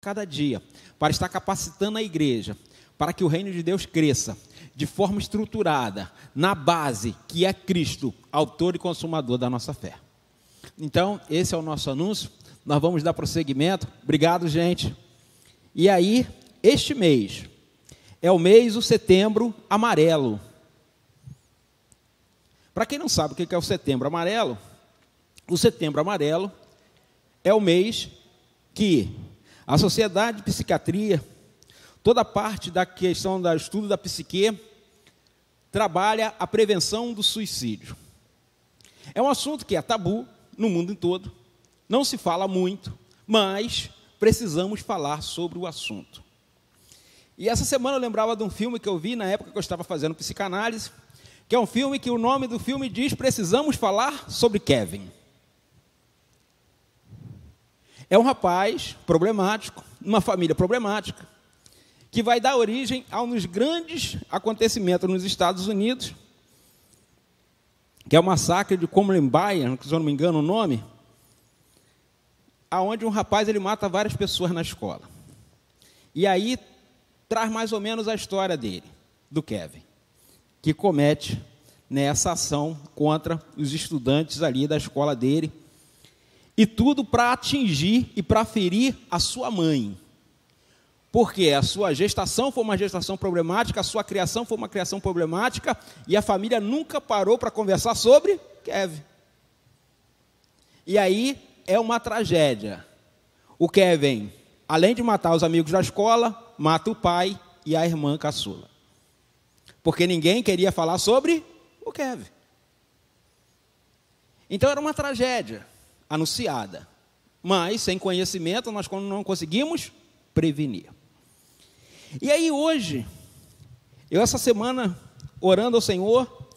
cada dia, para estar capacitando a igreja, para que o reino de Deus cresça de forma estruturada, na base que é Cristo, autor e consumador da nossa fé. Então, esse é o nosso anúncio, nós vamos dar prosseguimento. Obrigado, gente. E aí, este mês é o mês do Setembro Amarelo. Para quem não sabe o que é o Setembro Amarelo, o Setembro Amarelo é o mês que a Sociedade de Psiquiatria, toda parte da questão do estudo da psique, trabalha a prevenção do suicídio. É um assunto que é tabu no mundo todo, não se fala muito, mas precisamos falar sobre o assunto. E essa semana eu lembrava de um filme que eu vi na época que eu estava fazendo psicanálise, que é um filme que o nome do filme diz: Precisamos Falar sobre Kevin. É um rapaz problemático, uma família problemática, que vai dar origem a um dos grandes acontecimentos nos Estados Unidos, que é o massacre de Columbine, se eu não me engano o nome, aonde um rapaz ele mata várias pessoas na escola. E aí traz mais ou menos a história dele, do Kevin, que comete nessa ação contra os estudantes ali da escola dele, e tudo para atingir e para ferir a sua mãe. Porque a sua gestação foi uma gestação problemática, a sua criação foi uma criação problemática, e a família nunca parou para conversar sobre Kevin. E aí é uma tragédia. O Kevin, além de matar os amigos da escola, mata o pai e a irmã caçula. Porque ninguém queria falar sobre o Kevin. Então era uma tragédia anunciada, mas sem conhecimento nós não conseguimos prevenir. E aí hoje, eu essa semana, orando ao Senhor,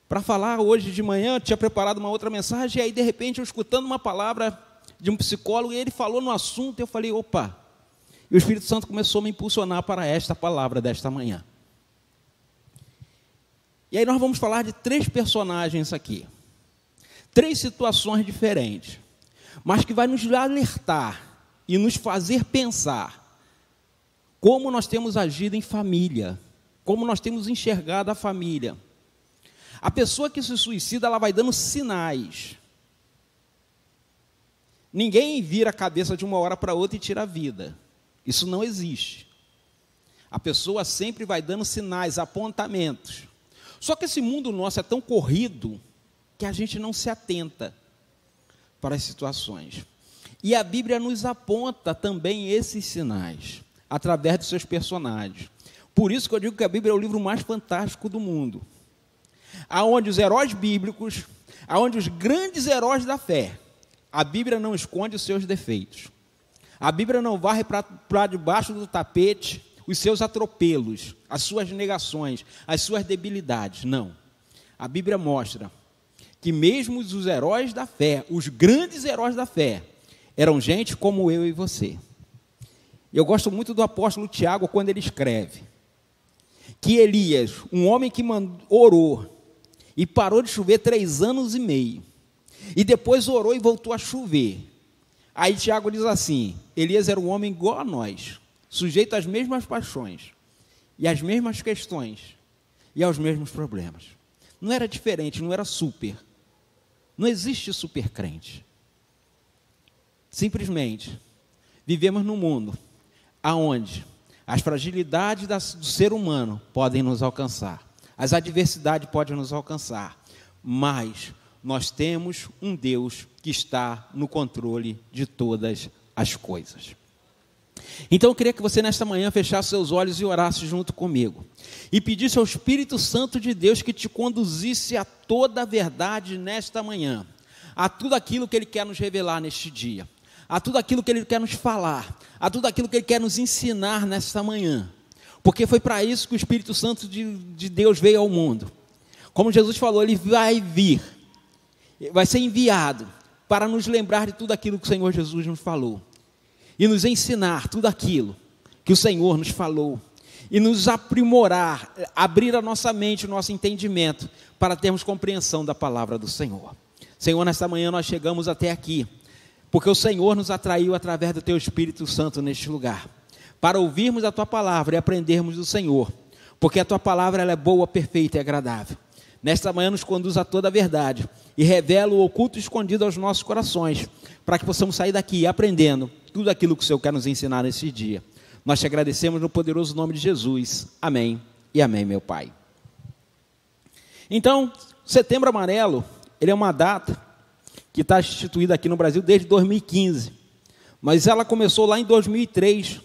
para falar hoje de manhã, tinha preparado uma outra mensagem, e aí de repente eu escutando uma palavra de um psicólogo, e ele falou no assunto, e eu falei, opa, e o Espírito Santo começou a me impulsionar para esta palavra desta manhã. E aí nós vamos falar de 3 personagens aqui, 3 situações diferentes, mas que vai nos alertar e nos fazer pensar como nós temos agido em família, como nós temos enxergado a família. A pessoa que se suicida, ela vai dando sinais. Ninguém vira a cabeça de uma hora para outra e tira a vida. Isso não existe. A pessoa sempre vai dando sinais, apontamentos. Só que esse mundo nosso é tão corrido que a gente não se atenta para as situações. E a Bíblia nos aponta também esses sinais, através dos seus personagens. Por isso que eu digo que a Bíblia é o livro mais fantástico do mundo. Aonde os heróis bíblicos, aonde os grandes heróis da fé, a Bíblia não esconde os seus defeitos. A Bíblia não varre para debaixo do tapete os seus atropelos, as suas negações, as suas debilidades. Não. A Bíblia mostra que mesmo os heróis da fé, os grandes heróis da fé, eram gente como eu e você. Eu gosto muito do apóstolo Tiago quando ele escreve que Elias, um homem que orou e parou de chover 3 anos e meio, e depois orou e voltou a chover. Aí Tiago diz assim: Elias era um homem igual a nós, sujeito às mesmas paixões, e às mesmas questões, e aos mesmos problemas. Não era diferente, não era super. Não existe super crente. Simplesmente, vivemos num mundo aonde as fragilidades do ser humano podem nos alcançar, as adversidades podem nos alcançar, mas nós temos um Deus que está no controle de todas as coisas. Então eu queria que você nesta manhã fechasse seus olhos e orasse junto comigo, e pedisse ao Espírito Santo de Deus que te conduzisse a toda a verdade nesta manhã, a tudo aquilo que Ele quer nos revelar neste dia, a tudo aquilo que Ele quer nos falar, a tudo aquilo que Ele quer nos ensinar nesta manhã, porque foi para isso que o Espírito Santo de Deus veio ao mundo. Como Jesus falou, Ele vai vir, vai ser enviado para nos lembrar de tudo aquilo que o Senhor Jesus nos falou, e nos ensinar tudo aquilo que o Senhor nos falou, e nos aprimorar, abrir a nossa mente, o nosso entendimento, para termos compreensão da palavra do Senhor. Senhor, nesta manhã nós chegamos até aqui, porque o Senhor nos atraiu através do Teu Espírito Santo neste lugar, para ouvirmos a Tua palavra e aprendermos do Senhor, porque a Tua palavra ela é boa, perfeita e agradável. Nesta manhã nos conduz a toda a verdade e revela o oculto escondido aos nossos corações, para que possamos sair daqui aprendendo tudo aquilo que o Senhor quer nos ensinar nesse dia. Nós te agradecemos no poderoso nome de Jesus. Amém e amém, meu Pai. Então, Setembro Amarelo, ele é uma data que está instituída aqui no Brasil desde 2015, mas ela começou lá em 2003.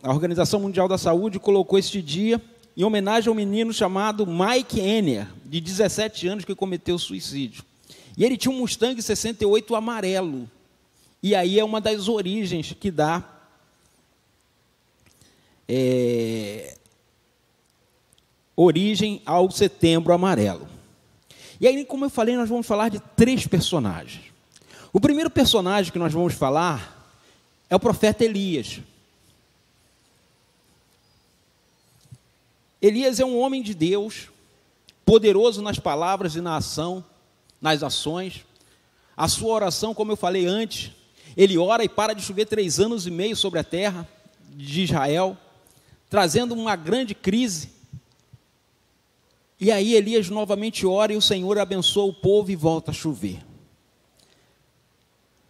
A Organização Mundial da Saúde colocou este dia em homenagem a um menino chamado Mike Enner, de 17 anos, que cometeu suicídio. E ele tinha um Mustang 68 amarelo. E aí é uma das origens que dá origem ao Setembro Amarelo. E aí, como eu falei, nós vamos falar de 3 personagens. O primeiro personagem que nós vamos falar é o profeta Elias. Elias é um homem de Deus, poderoso nas palavras e na ação, nas ações. A sua oração, como eu falei antes, ele ora e para de chover 3 anos e meio sobre a terra de Israel, trazendo uma grande crise. E aí Elias novamente ora e o Senhor abençoa o povo e volta a chover.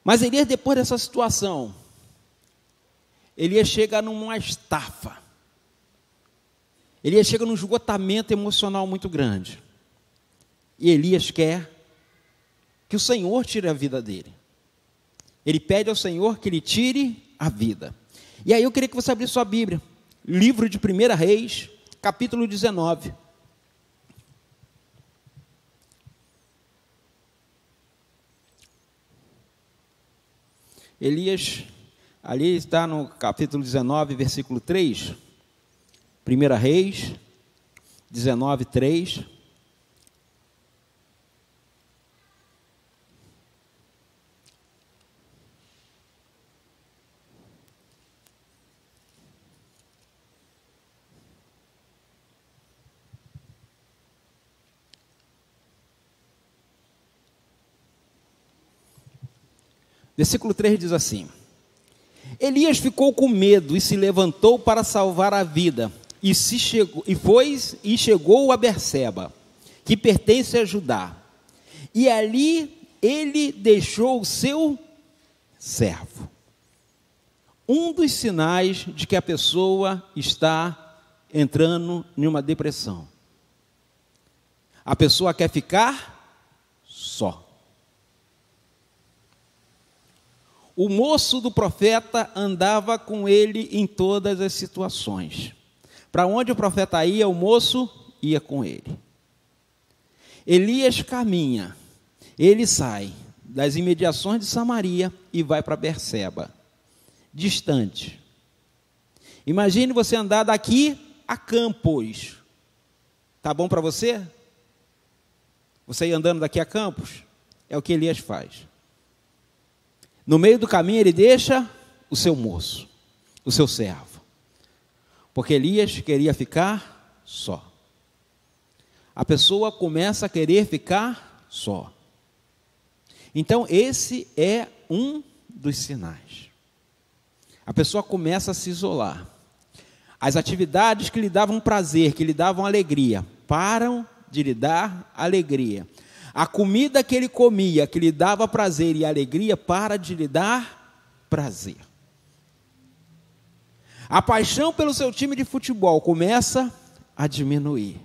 Mas Elias, depois dessa situação, Elias chega numa estafa. Elias chega num esgotamento emocional muito grande. E Elias quer que o Senhor tire a vida dele. Ele pede ao Senhor que lhe tire a vida. E aí eu queria que você abrisse sua Bíblia. Livro de 1 Reis, capítulo 19. Elias, ali está no capítulo 19, versículo 3. 1 Reis, 19, 3. Versículo 3 diz assim: Elias ficou com medo e se levantou para salvar a vida, e chegou a Berseba, que pertence a Judá. E ali ele deixou o seu servo. Um dos sinais de que a pessoa está entrando em uma depressão. A pessoa quer ficar só. O moço do profeta andava com ele em todas as situações. Para onde o profeta ia, o moço ia com ele. Elias caminha, ele sai das imediações de Samaria e vai para Berseba, distante. Imagine você andar daqui a Campos. Tá bom para você? Você ir andando daqui a Campos? É o que Elias faz. No meio do caminho ele deixa o seu moço, o seu servo. Porque Elias queria ficar só. A pessoa começa a querer ficar só. Então esse é um dos sinais. A pessoa começa a se isolar. As atividades que lhe davam prazer, que lhe davam alegria, param de lhe dar alegria. A comida que ele comia, que lhe dava prazer e alegria, para de lhe dar prazer. A paixão pelo seu time de futebol começa a diminuir.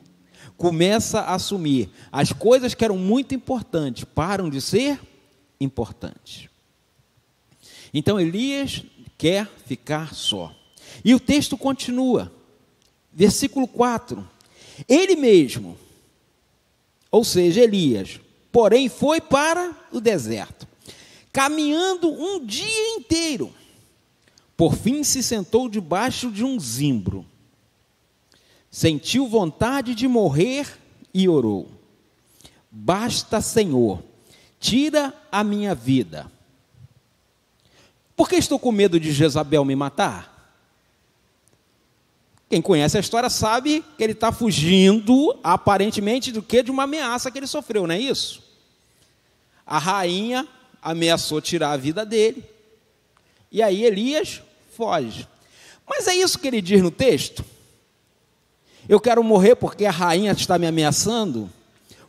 Começa a assumir. As coisas que eram muito importantes param de ser importantes. Então Elias quer ficar só. E o texto continua. Versículo 4. Ele mesmo, ou seja, Elias, porém foi para o deserto, caminhando um dia inteiro. Por fim se sentou debaixo de um zimbro. Sentiu vontade de morrer e orou: basta, Senhor, tira a minha vida. Por que estou com medo de Jezabel me matar? Quem conhece a história sabe que ele está fugindo, aparentemente, do que? De uma ameaça que ele sofreu, não é isso? A rainha ameaçou tirar a vida dele. E aí Elias foge. Mas é isso que ele diz no texto? Eu quero morrer porque a rainha está me ameaçando?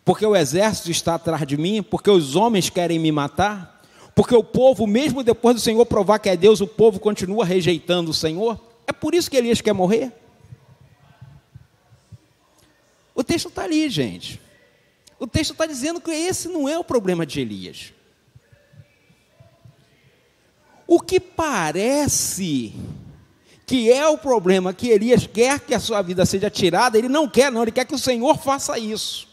Porque o exército está atrás de mim? Porque os homens querem me matar? Porque o povo, mesmo depois do Senhor provar que é Deus, o povo continua rejeitando o Senhor? É por isso que Elias quer morrer? O texto está ali, gente. O texto está dizendo que esse não é o problema de Elias. O que parece que é o problema, que Elias quer que a sua vida seja tirada, ele não quer não, ele quer que o Senhor faça isso.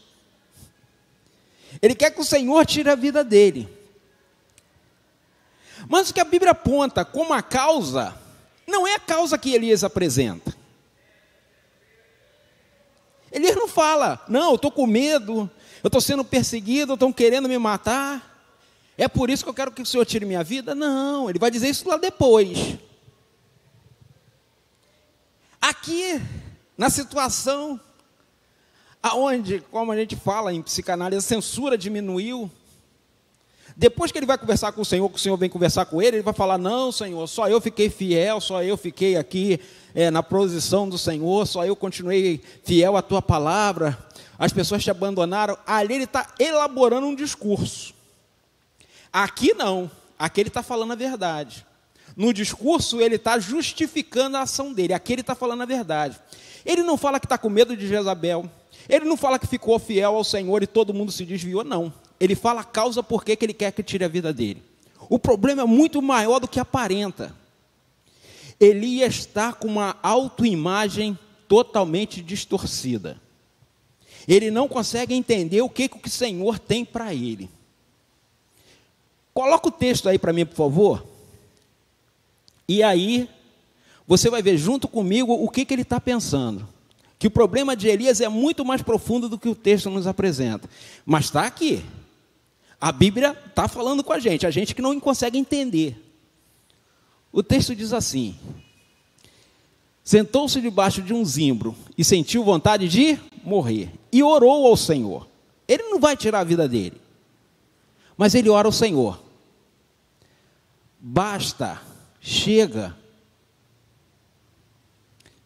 Ele quer que o Senhor tire a vida dele. Mas o que a Bíblia aponta como a causa, não é a causa que Elias apresenta. Elias não fala, não, eu estou com medo, eu estou sendo perseguido, estão querendo me matar, é por isso que eu quero que o Senhor tire minha vida. Não, ele vai dizer isso lá depois. Aqui, na situação, aonde, como a gente fala em psicanálise, a censura diminuiu, depois que ele vai conversar com o Senhor, que o Senhor vem conversar com ele, ele vai falar, não, Senhor, só eu fiquei fiel, só eu fiquei aqui na posição do Senhor, só eu continuei fiel à tua palavra, as pessoas te abandonaram. Ali ele está elaborando um discurso. Aqui não, aqui ele está falando a verdade. No discurso ele está justificando a ação dele, aqui ele está falando a verdade. Ele não fala que está com medo de Jezabel, ele não fala que ficou fiel ao Senhor e todo mundo se desviou, não. Ele fala a causa por que ele quer que tire a vida dele. O problema é muito maior do que aparenta. Elias está com uma autoimagem totalmente distorcida. Ele não consegue entender o que o Senhor tem para ele. Coloca o texto aí para mim, por favor. E aí, você vai ver junto comigo o que ele está pensando. Que o problema de Elias é muito mais profundo do que o texto nos apresenta. Mas está aqui. A Bíblia está falando com a gente que não consegue entender. O texto diz assim: sentou-se debaixo de um zimbro e sentiu vontade de morrer. E orou ao Senhor. Ele não vai tirar a vida dele, mas ele ora ao Senhor. Basta, chega,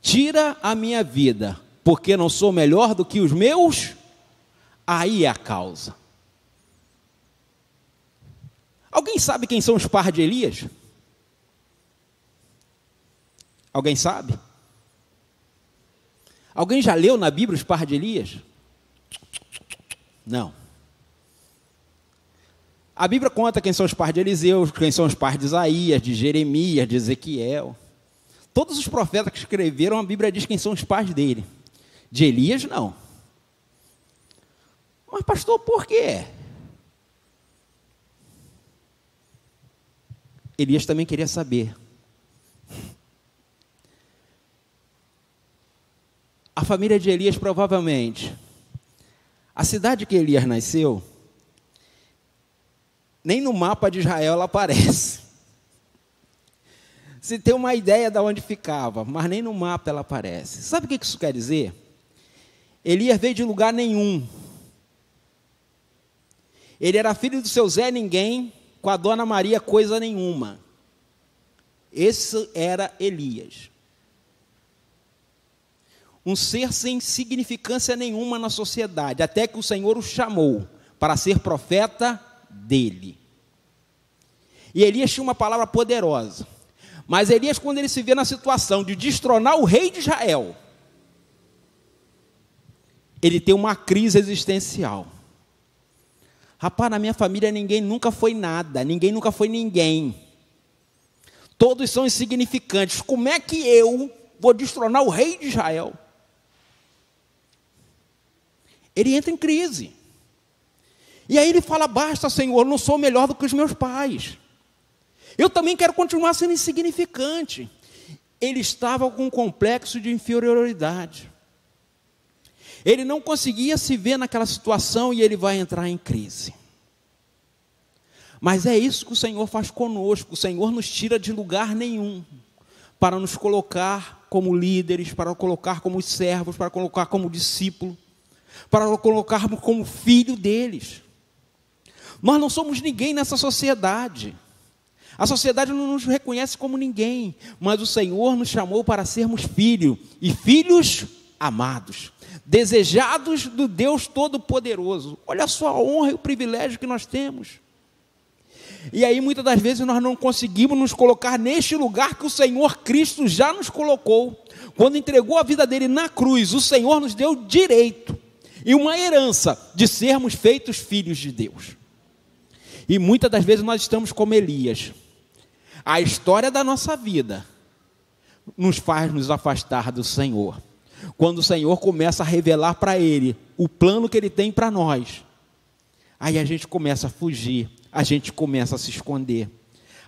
tira a minha vida, porque não sou melhor do que os meus. Aí é a causa. Alguém sabe quem são os pais de Elias? Alguém sabe? Alguém já leu na Bíblia os pais de Elias? Não. A Bíblia conta quem são os pais de Eliseu, quem são os pais de Isaías, de Jeremias, de Ezequiel. Todos os profetas que escreveram, a Bíblia diz quem são os pais dele. De Elias, não. Mas, pastor, por quê? Elias também queria saber. A família de Elias, provavelmente, a cidade que Elias nasceu, nem no mapa de Israel ela aparece. Se tem uma ideia de onde ficava, mas nem no mapa ela aparece. Sabe o que isso quer dizer? Elias veio de lugar nenhum. Ele era filho do seu Zé Ninguém, com a dona Maria coisa nenhuma. Esse era Elias. Um ser sem significância nenhuma na sociedade, até que o Senhor o chamou para ser profeta dele. E Elias tinha uma palavra poderosa. Mas Elias, quando ele se vê na situação de destronar o rei de Israel, ele tem uma crise existencial. Rapaz, na minha família ninguém nunca foi nada, ninguém nunca foi ninguém. Todos são insignificantes. Como é que eu vou destronar o rei de Israel? Ele entra em crise. E aí ele fala, basta, Senhor, não sou melhor do que os meus pais. Eu também quero continuar sendo insignificante. Ele estava com um complexo de inferioridade. Ele não conseguia se ver naquela situação e ele vai entrar em crise. Mas é isso que o Senhor faz conosco. O Senhor nos tira de lugar nenhum para nos colocar como líderes, para colocar como servos, para colocar como discípulo, para colocarmos como filho deles. Nós não somos ninguém nessa sociedade. A sociedade não nos reconhece como ninguém, mas o Senhor nos chamou para sermos filhos, e filhos amados, desejados do Deus Todo-Poderoso. Olha só a honra e o privilégio que nós temos. E aí muitas das vezes nós não conseguimos nos colocar neste lugar que o Senhor Cristo já nos colocou. Quando entregou a vida dele na cruz, o Senhor nos deu direito e uma herança de sermos feitos filhos de Deus. E muitas das vezes nós estamos como Elias. A história da nossa vida nos faz nos afastar do Senhor. Quando o Senhor começa a revelar para ele o plano que ele tem para nós, aí a gente começa a fugir, a gente começa a se esconder,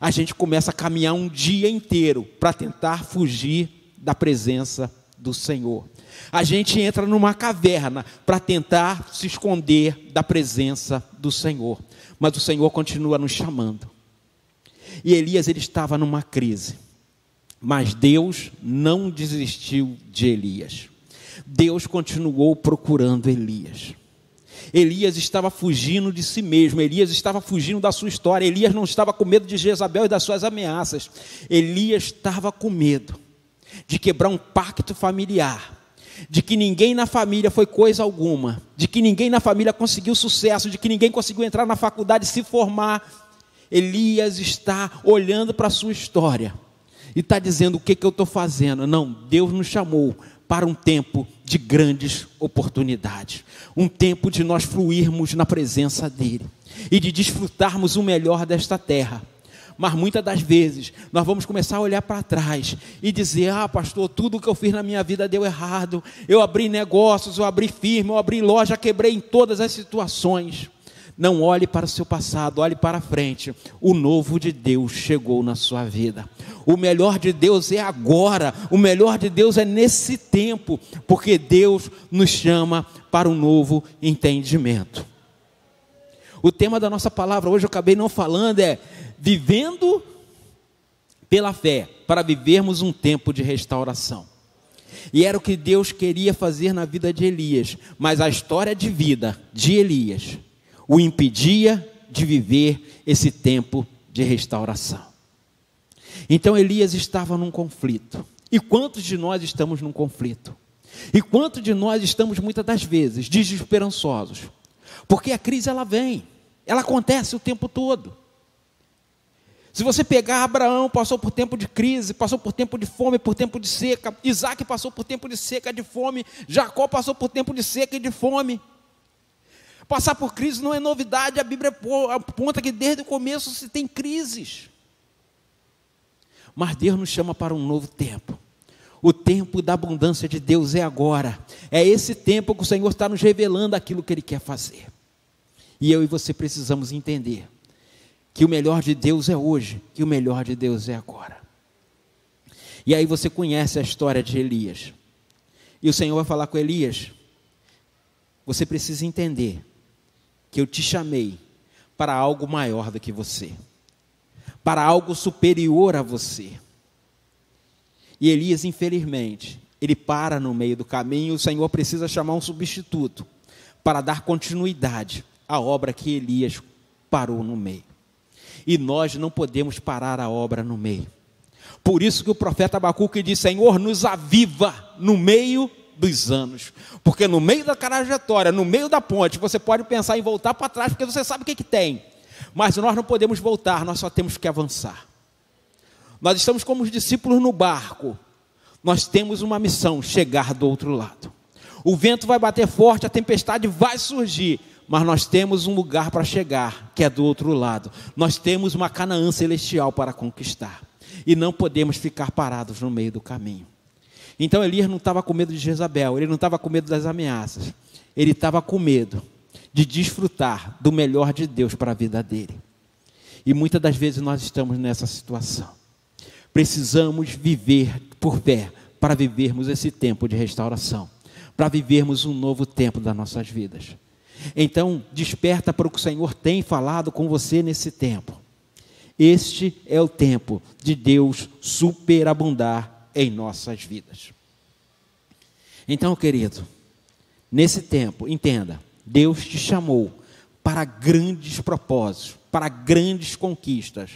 a gente começa a caminhar um dia inteiro para tentar fugir da presença do Senhor. A gente entra numa caverna para tentar se esconder da presença do Senhor, mas o Senhor continua nos chamando. E Elias, ele estava numa crise, mas Deus não desistiu de Elias. Deus continuou procurando Elias. Elias estava fugindo de si mesmo, Elias estava fugindo da sua história, Elias não estava com medo de Jezabel e das suas ameaças, Elias estava com medo de quebrar um pacto familiar, de que ninguém na família foi coisa alguma, de que ninguém na família conseguiu sucesso, de que ninguém conseguiu entrar na faculdade e se formar. Elias está olhando para a sua história e está dizendo: o que eu estou fazendo? Não, Deus nos chamou para um tempo de grandes oportunidades, um tempo de nós fluirmos na presença dEle e de desfrutarmos o melhor desta terra. Mas muitas das vezes nós vamos começar a olhar para trás e dizer: ah, pastor, tudo que eu fiz na minha vida deu errado, eu abri negócios, eu abri firma, eu abri loja, quebrei em todas as situações. Não olhe para o seu passado, olhe para frente. O novo de Deus chegou na sua vida. O melhor de Deus é agora, o melhor de Deus é nesse tempo, porque Deus nos chama para um novo entendimento. O tema da nossa palavra hoje, eu acabei não falando, é vivendo pela fé, para vivermos um tempo de restauração. E era o que Deus queria fazer na vida de Elias, mas a história de vida de Elias o impedia de viver esse tempo de restauração. Então Elias estava num conflito. E quantos de nós estamos num conflito? E quantos de nós estamos muitas das vezes desesperançosos? Porque a crise ela vem, ela acontece o tempo todo. Se você pegar Abraão, passou por tempo de crise, passou por tempo de fome, por tempo de seca. Isaac passou por tempo de seca, de fome. Jacó passou por tempo de seca e de fome. Passar por crise não é novidade, a Bíblia aponta que desde o começo se tem crises. Mas Deus nos chama para um novo tempo. O tempo da abundância de Deus é agora. É esse tempo que o Senhor está nos revelando aquilo que Ele quer fazer. E eu e você precisamos entender que o melhor de Deus é hoje, que o melhor de Deus é agora. E aí você conhece a história de Elias. E o Senhor vai falar com Elias: você precisa entender que eu te chamei para algo maior do que você, para algo superior a você. E Elias, infelizmente, ele para no meio do caminho, e o Senhor precisa chamar um substituto para dar continuidade à obra que Elias parou no meio. E nós não podemos parar a obra no meio. Por isso que o profeta Abacuque diz: Senhor, nos aviva no meio dos anos, porque no meio da trajetória, no meio da ponte, você pode pensar em voltar para trás, porque você sabe o que tem, mas nós não podemos voltar, nós só temos que avançar. Nós estamos como os discípulos no barco, nós temos uma missão: chegar do outro lado. O vento vai bater forte, a tempestade vai surgir, mas nós temos um lugar para chegar, que é do outro lado. Nós temos uma Canaã celestial para conquistar, e não podemos ficar parados no meio do caminho. Então Elias não estava com medo de Jezabel, ele não estava com medo das ameaças, ele estava com medo de desfrutar do melhor de Deus para a vida dele. E muitas das vezes nós estamos nessa situação. Precisamos viver por fé para vivermos esse tempo de restauração, para vivermos um novo tempo das nossas vidas. Então desperta para o que o Senhor tem falado com você nesse tempo. Este é o tempo de Deus superabundar em nossas vidas. Então, querido, nesse tempo, entenda, Deus te chamou para grandes propósitos, para grandes conquistas.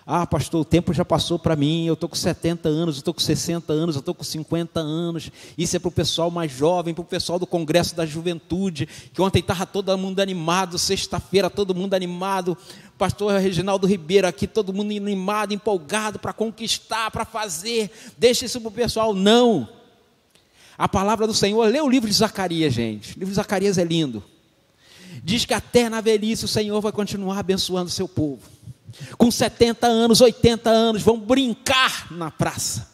Ah, pastor, o tempo já passou para mim, eu estou com 70 anos, eu estou com 60 anos, eu estou com 50 anos. Isso é para o pessoal mais jovem, para o pessoal do Congresso da Juventude, que ontem estava todo mundo animado, sexta-feira todo mundo animado. Pastor Reginaldo Ribeiro aqui, todo mundo animado, empolgado para conquistar, para fazer. Deixa isso para o pessoal. Não. A palavra do Senhor, lê o livro de Zacarias, gente. O livro de Zacarias é lindo. Diz que até na velhice o Senhor vai continuar abençoando o seu povo. Com 70 anos, 80 anos, vão brincar na praça.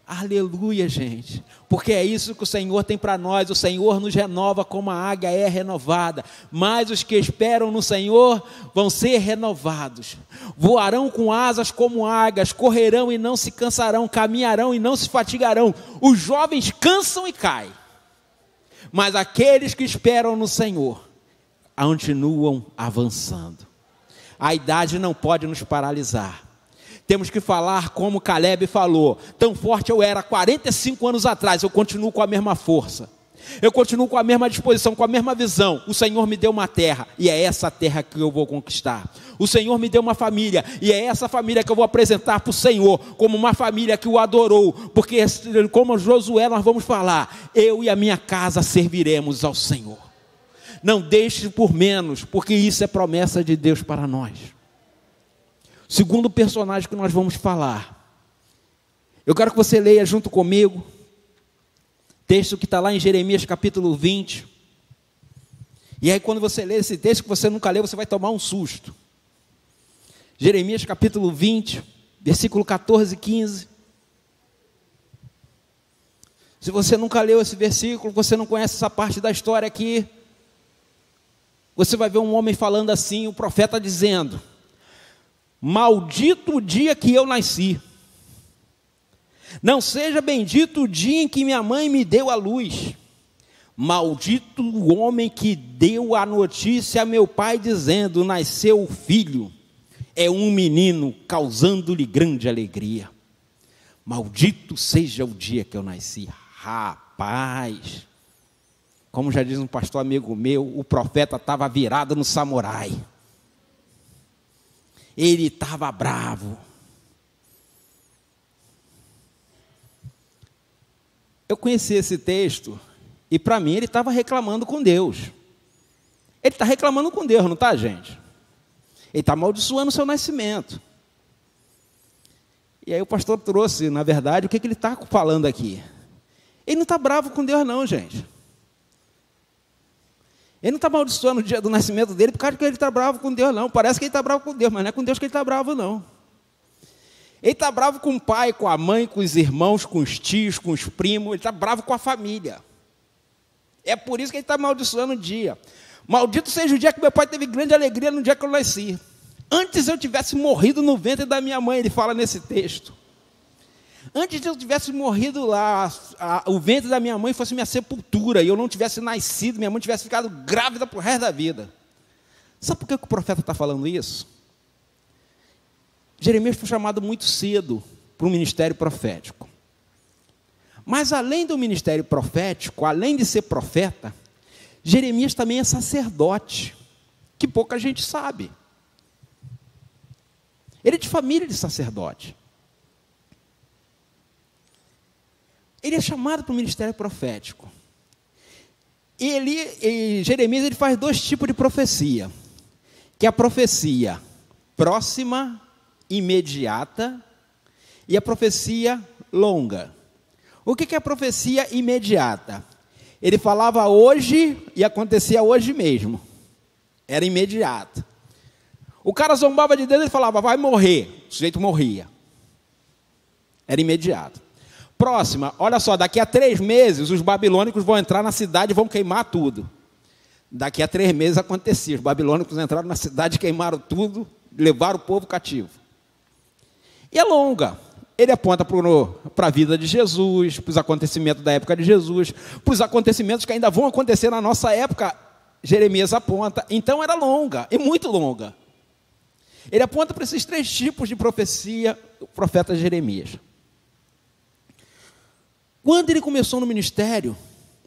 Aleluia, gente. Porque é isso que o Senhor tem para nós. O Senhor nos renova como a águia é renovada. Mas os que esperam no Senhor vão ser renovados. Voarão com asas como águias, correrão e não se cansarão, caminharão e não se fatigarão. Os jovens cansam e caem. Mas aqueles que esperam no Senhor continuam avançando. A idade não pode nos paralisar. Temos que falar como Caleb falou. Tão forte eu era 45 anos atrás, eu continuo com a mesma força. Eu continuo com a mesma disposição, com a mesma visão. O Senhor me deu uma terra, e é essa terra que eu vou conquistar. O Senhor me deu uma família, e é essa família que eu vou apresentar para o Senhor, como uma família que o adorou. Porque como Josué nós vamos falar, eu e a minha casa serviremos ao Senhor. Não deixe por menos, porque isso é promessa de Deus para nós. Segundo personagem que nós vamos falar, eu quero que você leia junto comigo, texto que está lá em Jeremias capítulo 20, e aí quando você lê esse texto que você nunca leu, você vai tomar um susto. Jeremias capítulo 20, versículo 14 e 15, se você nunca leu esse versículo, você não conhece essa parte da história aqui, você vai ver um homem falando assim, o profeta dizendo: maldito o dia que eu nasci, não seja bendito o dia em que minha mãe me deu a luz, maldito o homem que deu a notícia a meu pai dizendo, nasceu o filho, é um menino, causando-lhe grande alegria. Maldito seja o dia que eu nasci. Rapaz, como já diz um pastor amigo meu, o profeta estava virado no samurai. Ele estava bravo. Eu conheci esse texto e para mim ele estava reclamando com Deus. Ele está reclamando com Deus, não está, gente? Ele está amaldiçoando o seu nascimento. E aí o pastor trouxe, na verdade, o que ele está falando aqui. Ele não está bravo com Deus não, gente. Ele não está amaldiçoando o dia do nascimento dele por causa que ele está bravo com Deus, não. Parece que ele está bravo com Deus, mas não é com Deus que ele está bravo, não. Ele está bravo com o pai, com a mãe, com os irmãos, com os tios, com os primos. Ele está bravo com a família. É por isso que ele está amaldiçoando o dia. Maldito seja o dia que meu pai teve grande alegria no dia que eu nasci. Antes eu tivesse morrido no ventre da minha mãe, ele fala nesse texto. Antes de eu tivesse morrido lá, o ventre da minha mãe fosse minha sepultura, e eu não tivesse nascido, minha mãe tivesse ficado grávida para o resto da vida. Sabe por que o profeta está falando isso? Jeremias foi chamado muito cedo para o ministério profético. Mas além do ministério profético, além de ser profeta, Jeremias também é sacerdote, que pouca gente sabe. Ele é de família de sacerdote. Ele é chamado para o ministério profético. Jeremias ele faz dois tipos de profecia. Que é a profecia próxima, imediata, e a profecia longa. O que é a profecia imediata? Ele falava hoje e acontecia hoje mesmo. Era imediato. O cara zombava de Deus e falava, vai morrer. O sujeito morria. Era imediato. Próxima, olha só, daqui a 3 meses os babilônicos vão entrar na cidade e vão queimar tudo. Daqui a 3 meses acontecia, os babilônicos entraram na cidade, queimaram tudo, levaram o povo cativo. E é longa, ele aponta para a vida de Jesus, para os acontecimentos da época de Jesus, para os acontecimentos que ainda vão acontecer na nossa época, Jeremias aponta, então era longa, e muito longa. Ele aponta para esses 3 tipos de profecia, o profeta Jeremias. Quando ele começou no ministério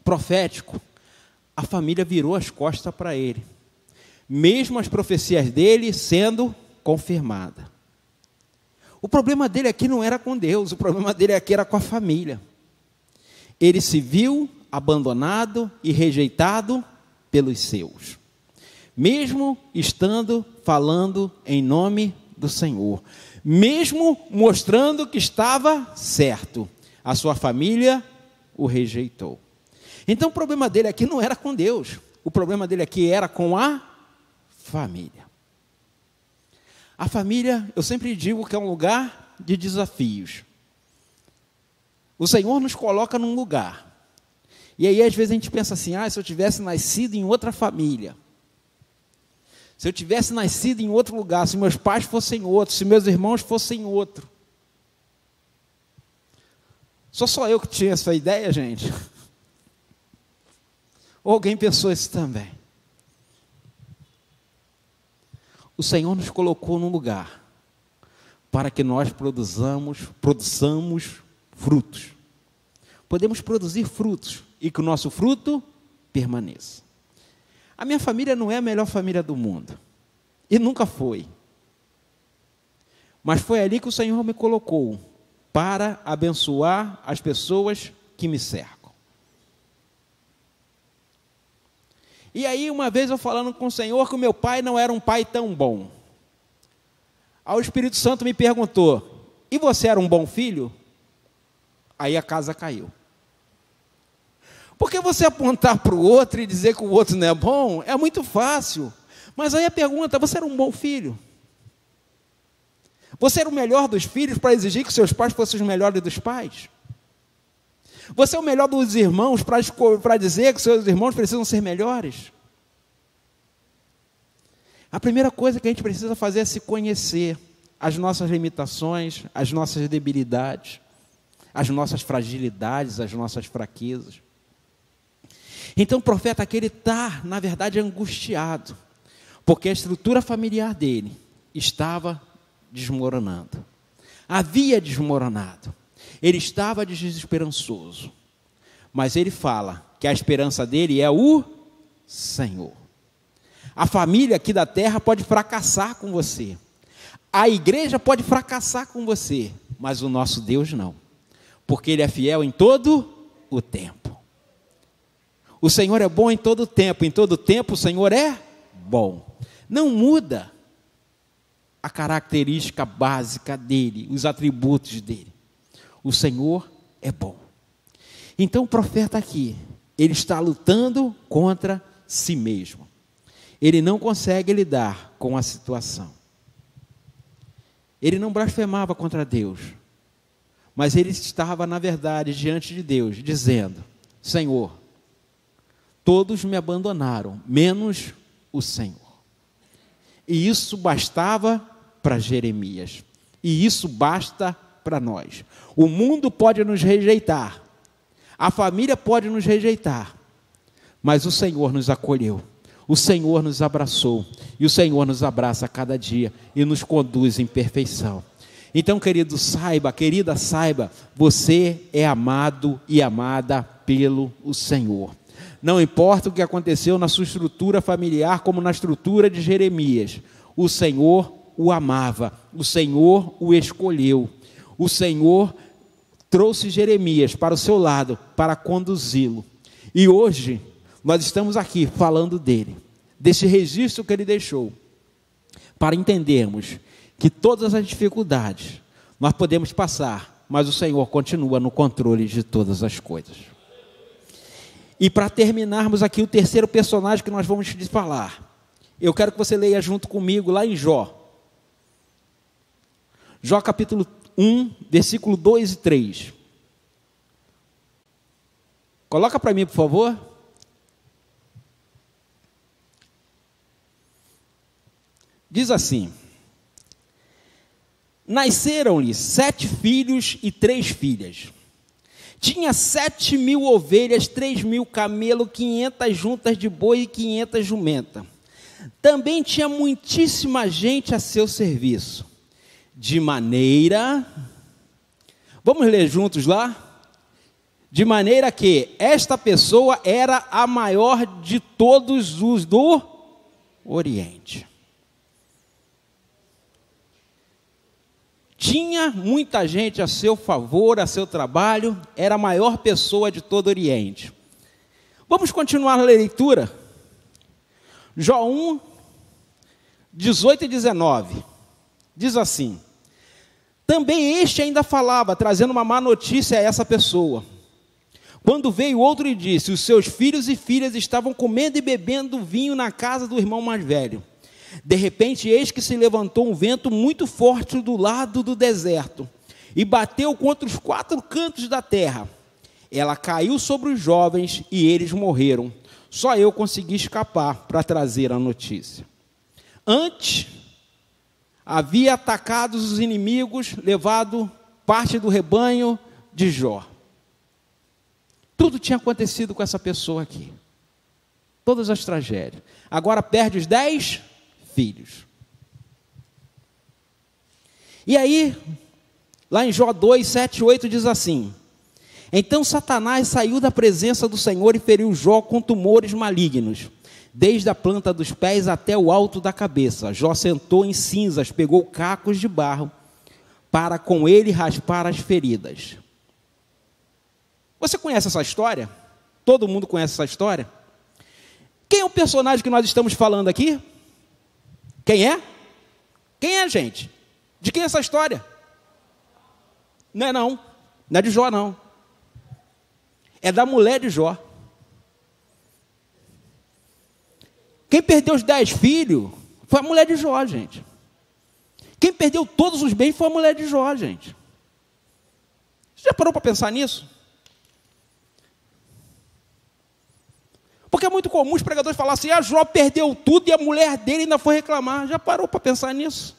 profético, a família virou as costas para ele, mesmo as profecias dele sendo confirmadas. O problema dele aqui não era com Deus, o problema dele aqui era com a família. Ele se viu abandonado e rejeitado pelos seus, mesmo estando falando em nome do Senhor, mesmo mostrando que estava certo, a sua família o rejeitou. Então o problema dele aqui não era com Deus, o problema dele aqui era com a família. A família, eu sempre digo que é um lugar de desafios. O Senhor nos coloca num lugar, e aí às vezes a gente pensa assim, se eu tivesse nascido em outra família, se eu tivesse nascido em outro lugar, se meus pais fossem outros, se meus irmãos fossem outro. Só eu que tinha essa ideia, gente? Ou alguém pensou isso também? O Senhor nos colocou num lugar para que nós produzamos frutos. Podemos produzir frutos e que o nosso fruto permaneça. A minha família não é a melhor família do mundo, e nunca foi. Mas foi ali que o Senhor me colocou, para abençoar as pessoas que me cercam. E aí, uma vez eu falando com o Senhor, que o meu pai não era um pai tão bom. Aí o Espírito Santo me perguntou, e você era um bom filho? Aí a casa caiu. Porque você apontar para o outro e dizer que o outro não é bom, é muito fácil. Mas aí a pergunta, você era um bom filho? Você era o melhor dos filhos para exigir que seus pais fossem os melhores dos pais? Você é o melhor dos irmãos para dizer que seus irmãos precisam ser melhores? A primeira coisa que a gente precisa fazer é se conhecer, as nossas limitações, as nossas debilidades, as nossas fragilidades, as nossas fraquezas. Então o profeta aqui, ele está, na verdade, angustiado, porque a estrutura familiar dele estava desmoronando. Havia desmoronado. Ele estava desesperançoso. Mas ele fala que a esperança dele é o Senhor. A família aqui da terra pode fracassar com você. A igreja pode fracassar com você. Mas o nosso Deus não. Porque Ele é fiel em todo o tempo. O Senhor é bom em todo o tempo. Em todo o tempo o Senhor é bom. Não muda a característica básica dele, os atributos dele. O Senhor é bom. Então o profeta aqui, ele está lutando contra si mesmo. Ele não consegue lidar com a situação. Ele não blasfemava contra Deus, mas ele estava, na verdade, diante de Deus, dizendo: Senhor, todos me abandonaram, menos o Senhor. E isso bastava para Jeremias. E isso basta para nós. O mundo pode nos rejeitar. A família pode nos rejeitar. Mas o Senhor nos acolheu. O Senhor nos abraçou. E o Senhor nos abraça a cada dia e nos conduz em perfeição. Então, querido, querida, saiba, você é amado e amada pelo Senhor. Não importa o que aconteceu na sua estrutura familiar, como na estrutura de Jeremias, o Senhor o amava, o Senhor o escolheu, o Senhor trouxe Jeremias para o seu lado, para conduzi-lo, e hoje nós estamos aqui falando dele, desse registro que ele deixou, para entendermos que todas as dificuldades nós podemos passar, mas o Senhor continua no controle de todas as coisas. E para terminarmos aqui o terceiro personagem que nós vamos te falar, eu quero que você leia junto comigo lá em Jó. Jó capítulo 1, versículo 2 e 3. Coloca para mim, por favor. Diz assim: nasceram-lhe 7 filhos e 3 filhas. Tinha 7.000 ovelhas, 3.000 camelos, 500 juntas de boi e 500 jumentas. Também tinha muitíssima gente a seu serviço. De maneira... Vamos ler juntos lá? de maneira que esta pessoa era a maior de todos os do Oriente. Tinha muita gente a seu favor, a seu trabalho, era a maior pessoa de todo o Oriente. Vamos continuar a leitura? Jó 1, 18 e 19, diz assim: também este ainda falava, trazendo uma má notícia a essa pessoa. Quando veio outro e disse: os seus filhos e filhas estavam comendo e bebendo vinho na casa do irmão mais velho. De repente, eis que se levantou um vento muito forte do lado do deserto, e bateu contra os 4 cantos da terra. Ela caiu sobre os jovens, e eles morreram. Só eu consegui escapar para trazer a notícia. Antes, havia atacado os inimigos, levado parte do rebanho de Jó. Tudo tinha acontecido com essa pessoa aqui. Todas as tragédias. Agora perde os 10 filhos. E aí, lá em Jó 2, 7 e 8 diz assim: então Satanás saiu da presença do Senhor e feriu Jó com tumores malignos, desde a planta dos pés até o alto da cabeça. Jó sentou em cinzas, pegou cacos de barro, para com ele raspar as feridas. Você conhece essa história? Todo mundo conhece essa história? Quem é o personagem que nós estamos falando aqui? Quem é? Quem é, gente? De quem é essa história? Não é não. Não é de Jó, não. É da mulher de Jó. Quem perdeu os 10 filhos foi a mulher de Jó, gente. Quem perdeu todos os bens foi a mulher de Jó, gente. Você já parou para pensar nisso? Porque é muito comum os pregadores falarem assim: a Jó perdeu tudo e a mulher dele ainda foi reclamar. Já parou para pensar nisso?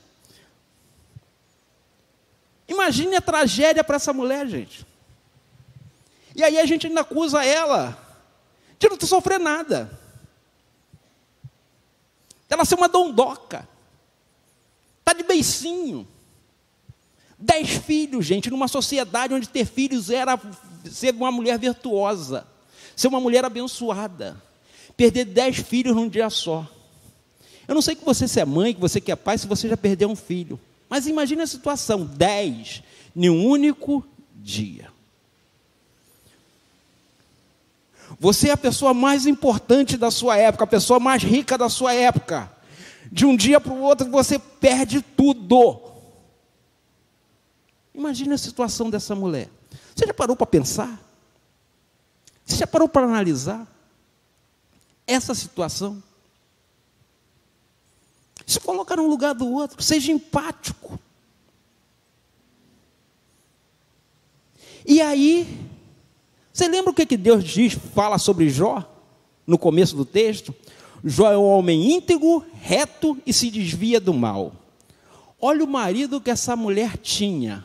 Imagine a tragédia para essa mulher, gente. E aí a gente ainda acusa ela de não sofrer nada. Ela ser uma dondoca. Está de beicinho. 10 filhos, gente, numa sociedade onde ter filhos era ser uma mulher virtuosa, ser uma mulher abençoada. Perder 10 filhos num dia só. Eu não sei que você se é mãe, que você que é pai, se você já perdeu um filho. Mas imagine a situação, 10 em um único dia. Você é a pessoa mais importante da sua época, a pessoa mais rica da sua época. De um dia para o outro você perde tudo. Imagine a situação dessa mulher. Você já parou para pensar? Você já parou para analisar essa situação? Se coloca no lugar do outro, seja empático. E aí, você lembra o que Deus diz, fala sobre Jó, no começo do texto? Jó é um homem íntegro, reto e se desvia do mal. Olha o marido que essa mulher tinha.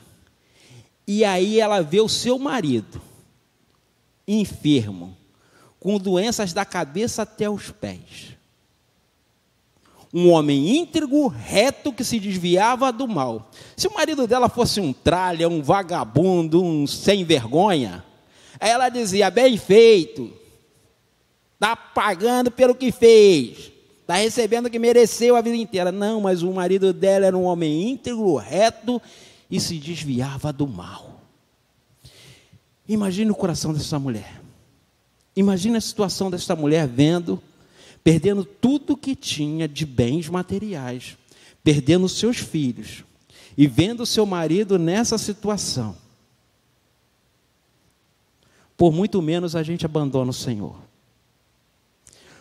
E aí ela vê o seu marido, enfermo, com doenças da cabeça até os pés. Um homem íntegro, reto, que se desviava do mal. Se o marido dela fosse um tralha, um vagabundo, um sem vergonha, aí ela dizia: bem feito, está pagando pelo que fez, está recebendo o que mereceu a vida inteira. Não, mas o marido dela era um homem íntegro, reto e se desviava do mal. Imagine o coração dessa mulher. Imagine a situação dessa mulher perdendo tudo que tinha de bens materiais, perdendo seus filhos e vendo seu marido nessa situação. Por muito menos a gente abandona o Senhor.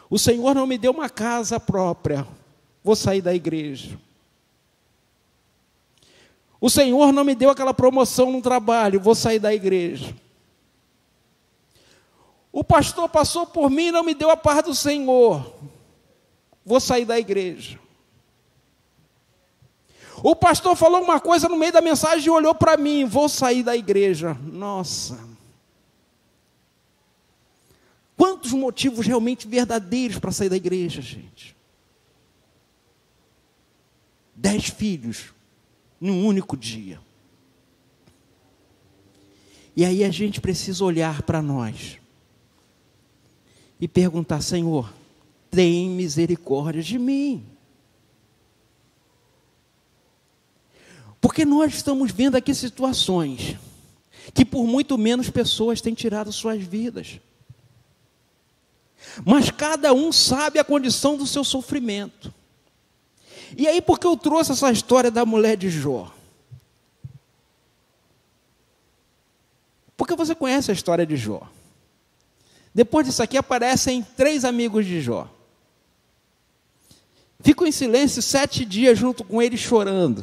O Senhor não me deu uma casa própria, vou sair da igreja. O Senhor não me deu aquela promoção no trabalho, vou sair da igreja. O pastor passou por mim e não me deu a paz do Senhor, vou sair da igreja. O pastor falou uma coisa no meio da mensagem e olhou para mim, vou sair da igreja. Nossa! Quantos motivos realmente verdadeiros para sair da igreja, gente? 10 filhos, num único dia. E aí a gente precisa olhar para nós e perguntar: Senhor, tem misericórdia de mim. Porque nós estamos vendo aqui situações que por muito menos pessoas têm tirado suas vidas. Mas cada um sabe a condição do seu sofrimento. E aí, por que eu trouxe essa história da mulher de Jó? Porque você conhece a história de Jó. Depois disso aqui aparecem 3 amigos de Jó. Ficam em silêncio 7 dias junto com ele chorando.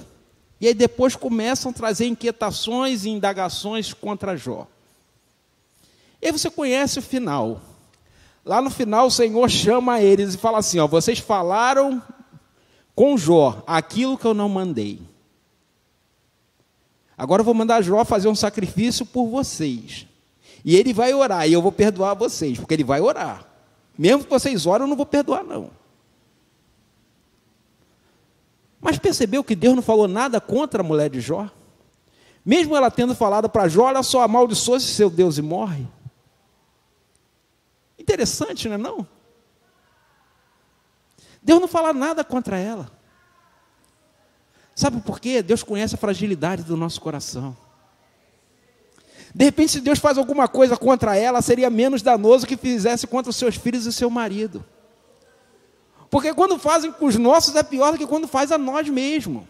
E aí depois começam a trazer inquietações e indagações contra Jó. E aí você conhece o final. Lá no final o Senhor chama eles e fala assim: ó, vocês falaram com Jó aquilo que eu não mandei. Agora eu vou mandar Jó fazer um sacrifício por vocês. E ele vai orar, e eu vou perdoar vocês, porque ele vai orar. Mesmo que vocês orem, eu não vou perdoar, não. Mas percebeu que Deus não falou nada contra a mulher de Jó? Mesmo ela tendo falado para Jó: olha só, amaldiçoa-se seu Deus e morre. Interessante, não é não? Deus não fala nada contra ela. Sabe por quê? Deus conhece a fragilidade do nosso coração. De repente, se Deus faz alguma coisa contra ela, seria menos danoso que fizesse contra os seus filhos e seu marido. Porque quando fazem com os nossos é pior do que quando faz a nós mesmos.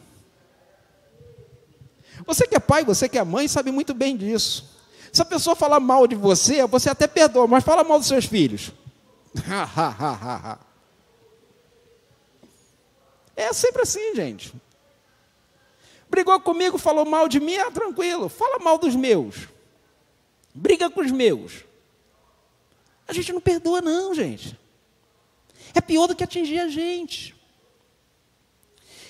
Você que é pai, você que é mãe, sabe muito bem disso. Se a pessoa falar mal de você, você até perdoa, mas fala mal dos seus filhos. É sempre assim, gente. Brigou comigo, falou mal de mim, tranquilo. Fala mal dos meus. Briga com os meus. A gente não perdoa não, gente. É pior do que atingir a gente.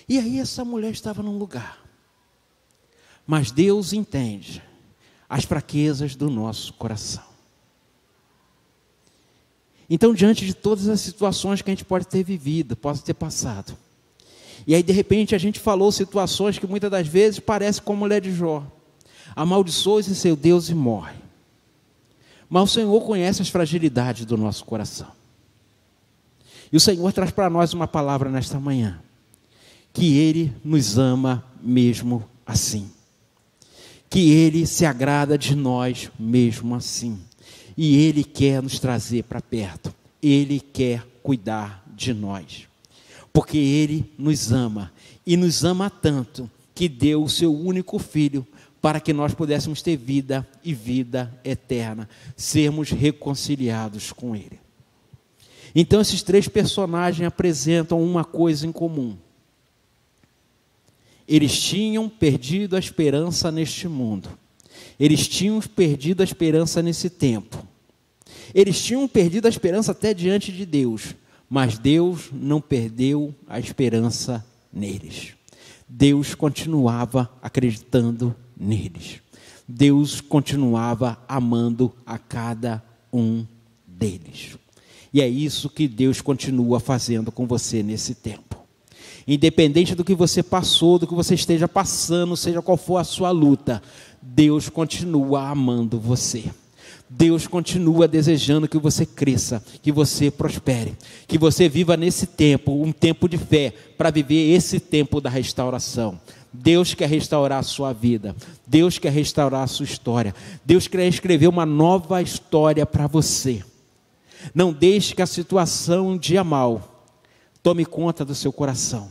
E aí essa mulher estava num lugar. Mas Deus entende as fraquezas do nosso coração. Então, diante de todas as situações que a gente pode ter vivido, pode ter passado, e aí de repente a gente falou situações que muitas das vezes parecem com a mulher de Jó: amaldiçoe-se seu Deus e morre. Mas o Senhor conhece as fragilidades do nosso coração. E o Senhor traz para nós uma palavra nesta manhã: que Ele nos ama mesmo assim. Que Ele se agrada de nós mesmo assim. E Ele quer nos trazer para perto. Ele quer cuidar de nós. Porque Ele nos ama. E nos ama tanto que deu o seu único Filho para que nós pudéssemos ter vida e vida eterna. Sermos reconciliados com Ele. Então esses 3 personagens apresentam uma coisa em comum. Eles tinham perdido a esperança neste mundo. Eles tinham perdido a esperança nesse tempo. Eles tinham perdido a esperança até diante de Deus. Mas Deus não perdeu a esperança neles. Deus continuava acreditando neles. Deus continuava amando a cada um deles. E é isso que Deus continua fazendo com você nesse tempo. Independente do que você passou, do que você esteja passando, seja qual for a sua luta, Deus continua amando você. Deus continua desejando que você cresça, que você prospere, que você viva nesse tempo, um tempo de fé, para viver esse tempo da restauração. Deus quer restaurar a sua vida, Deus quer restaurar a sua história, Deus quer escrever uma nova história para você. Não deixe que a situação um dia mal tome conta do seu coração.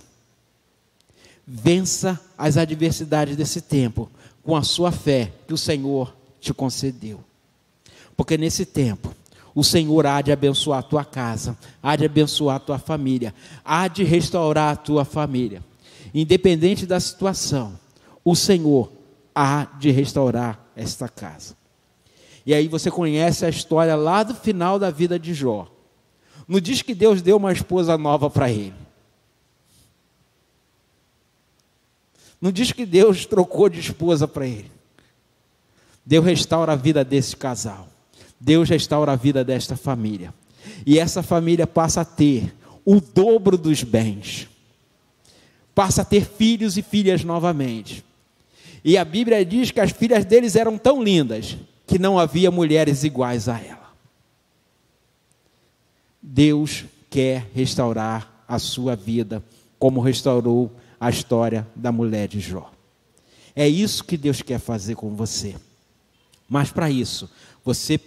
Vença as adversidades desse tempo com a sua fé que o Senhor te concedeu. Porque nesse tempo, o Senhor há de abençoar a tua casa, há de abençoar a tua família, há de restaurar a tua família. Independente da situação, o Senhor há de restaurar esta casa. E aí você conhece a história lá do final da vida de Jó. Não diz que Deus deu uma esposa nova para ele. Não diz que Deus trocou de esposa para ele. Deus restaura a vida desse casal. Deus restaura a vida desta família. E essa família passa a ter o dobro dos bens. Passa a ter filhos e filhas novamente. E a Bíblia diz que as filhas deles eram tão lindas que não havia mulheres iguais a ela. Deus quer restaurar a sua vida, como restaurou a história da mulher de Jó. É isso que Deus quer fazer com você. Mas para isso, você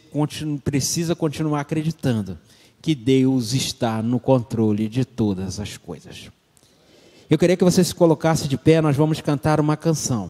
precisa continuar acreditando que Deus está no controle de todas as coisas. Eu queria que você se colocasse de pé, nós vamos cantar uma canção.